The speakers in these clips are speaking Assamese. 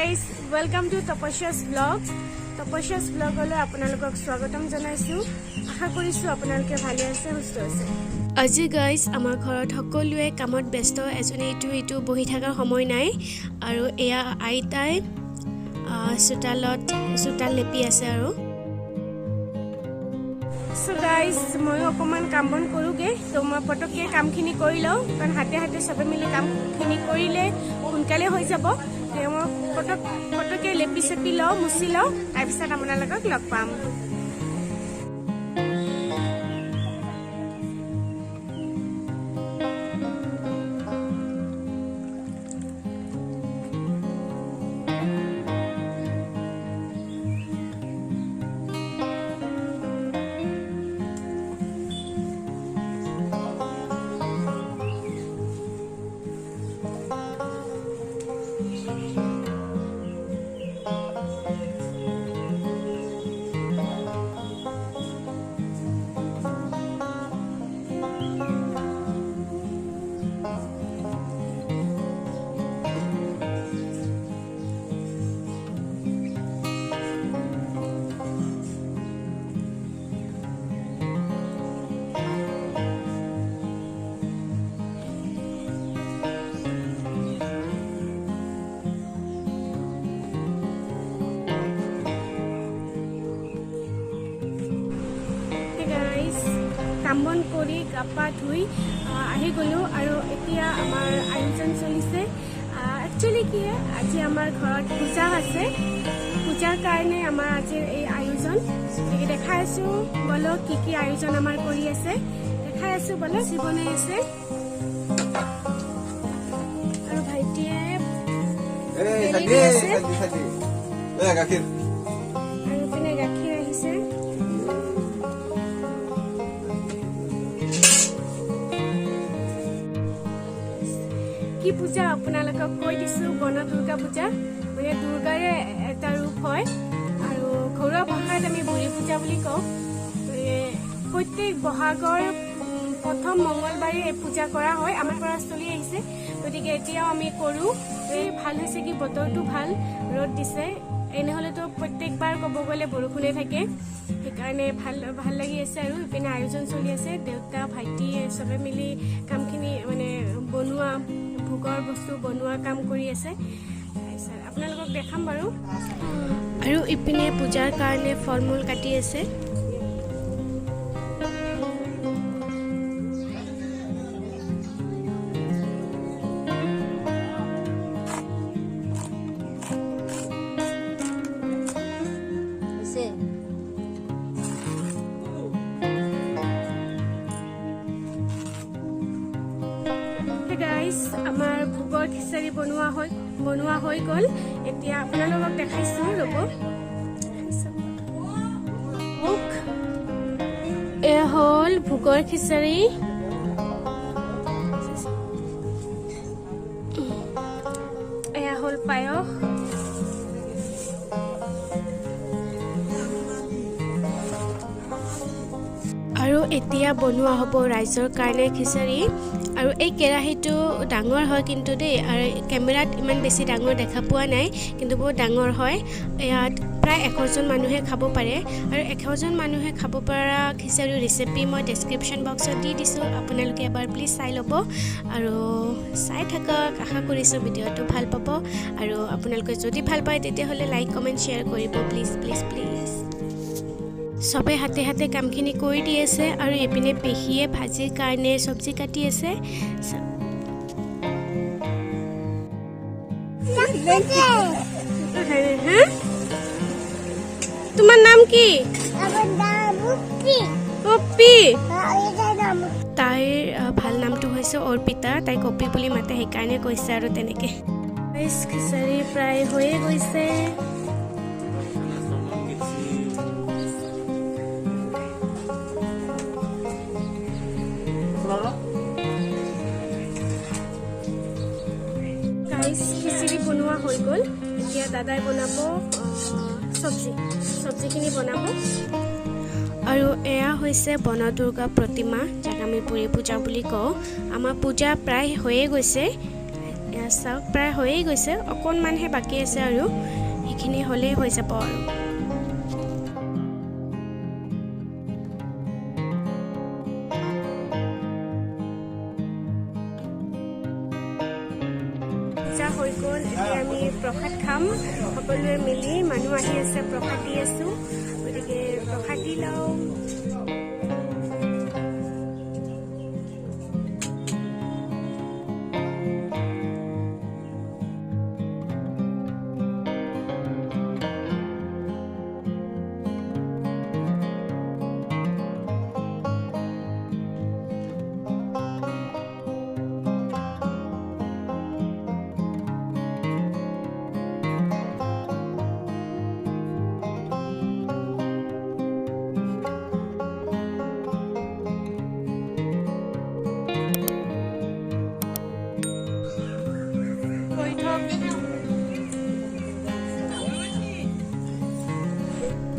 guys, welcome to Tapasya's vlog. Tapasya's vlog hole আপোনালোকক স্বাগতম জনাইছো। আশা কৰিছো আপোনালোকে ভালে আছে সুস্থ আছে। আজি গাইস আমাৰ ঘৰত সকলোৱে কামত ব্যস্ত এজনে ইটো বহি থাকাৰ সময় নাই আৰু এয়া আইতাই চোতাল লেপি আছে আৰু So guys, মই অকমান কাম বন কৰোগে তো মই পটকে কামখিনি কৰি লও কাৰণ হাতে সবে মিলি কামখিনি কৰিলে সোনকালে হৈ যাব তে মই পটকে লেপি চেপি লও মুছি লও তাৰ পিছত আপোনালোকক লগ পাম কামবন কৰি গাপা ধুই আহি গলো আৰু এতিয়া আমাৰ আয়োজন চলিছে একচুয়ালি কি আজি আমাৰ ঘৰত পূজা আছে পূজাৰ কাৰণে আমাৰ আজি এই আয়োজন দেখাই আছো বলো কি আয়োজন আমাৰ কৰি আছে দেখাই আছো বলো জীৱনে আছে আৰু ভাইটিয়ে গাখীৰ আৰু পিনে গাখীৰ আহিছে কি পূজা আপোনালোকক কৈ দিছো বন দুৰ্গা পূজা মানে দুৰ্গাৰে এটা ৰূপ হয় আৰু ঘৰুৱা ভাষাত আমি বুঢ়ী পূজা বুলি কওঁ প্ৰত্যেক বহাগৰ প্ৰথম মঙ্গলবাৰে এই পূজা কৰা হয় আমাৰ পৰা চলি আহিছে গতিকে এতিয়াও আমি কৰো এই ভাল হৈছে কি বতৰটো ভাল ৰ'দ দিছে এনেহলেতো প্ৰত্যেকবাৰ ক'ব গ'লে বৰষুণে থাকে সেইকাৰণে ভাল লাগি আছে আৰু ইপিনে আয়োজন চলি আছে দেউতা ভাইটি সবে মিলি কামখিনি মানে বনোৱা ভোগৰ বস্তু বনোৱা কাম কৰি আছে আপোনালোকক দেখাম বাৰু আৰু ইপিনে পূজাৰ কাৰণে ফল মূল কাটি আছে আমাৰ ভোগৰ খিচাৰি বনোৱা হৈ গ'ল এতিয়া আপোনালোকক দেখাইছো ৰ'ব এয়া হ'ল ভোগৰ খিচাৰি এয়া হ'ল পায়স আৰু এতিয়া বনোৱা হ'ব ৰাইজৰ কাৰণে খিচাৰি আৰু এই কেৰাহীটো ডাঙৰ হয় কিন্তু দেই আৰু কেমেৰাত ইমান বেছি ডাঙৰ দেখা পোৱা নাই কিন্তু বহুত ডাঙৰ হয় ইয়াত প্ৰায় 100জন মানুহে খাব পাৰে আৰু 100জন মানুহে খাব পৰা খিচাৰিৰ ৰেচিপি মই ডেছক্ৰিপশ্যন বক্সত দি দিছোঁ আপোনালোকে এবাৰ প্লিজ চাই ল'ব আৰু চাই থাকক আশা কৰিছোঁ ভিডিঅ'টো ভাল পাব আৰু আপোনালোকে যদি ভাল পায় তেতিয়াহ'লে লাইক কমেণ্ট শ্বেয়াৰ কৰিব প্লিজ সবে হাতে কামখিনি কৰি দি আছে আৰু এপিনে পেহিয়ে ভাজিৰ কাৰণে চব্জি কাটি আছে তোমাৰ নাম কি অপি তাইৰ ভাল নামটো হৈছে অৰ্পিতা তাই কপি বুলি মাতে সেইকাৰণে কৈছে আৰু তেনেকে খিচাৰি প্ৰায় হৈয়ে গৈছে খিচিৰি বনোৱা হৈ গ'ল এতিয়া দাদাই বনাব চব্জিখিনি বনাব আৰু এয়া হৈছে বন দুৰ্গা প্ৰতিমা যাক আমি বুঢ়ী পূজা বুলি কওঁ আমাৰ পূজা প্ৰায় হৈয়ে গৈছে এয়া চাওক প্ৰায় হৈয়ে গৈছে, অকণমানহে বাকী আছে আৰু সেইখিনি হ'লেই হৈ যাব আৰু। পূজা হৈ গ'ল, এতিয়া আমি প্ৰসাদ খাম সকলোৱে মিলি। মানুহ আহি আছে, প্ৰসাদ দি আছোঁ, গতিকে প্ৰসাদ দি লওঁ।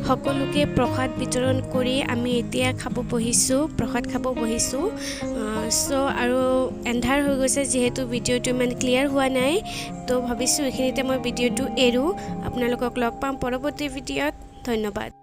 সকলোকে প্ৰসাদ বিতৰণ কৰি আমি এতিয়া প্ৰসাদ খাব বহিছোঁ। আৰু এন্ধাৰ হৈ গৈছে, যিহেতু ভিডিঅ'টো ইমান ক্লিয়াৰ হোৱা নাই, তো ভাবিছোঁ এইখিনিতে মই ভিডিঅ'টো এৰোঁ। আপোনালোকক লগ পাম পৰৱৰ্তী ভিডিঅ'ত। ধন্যবাদ।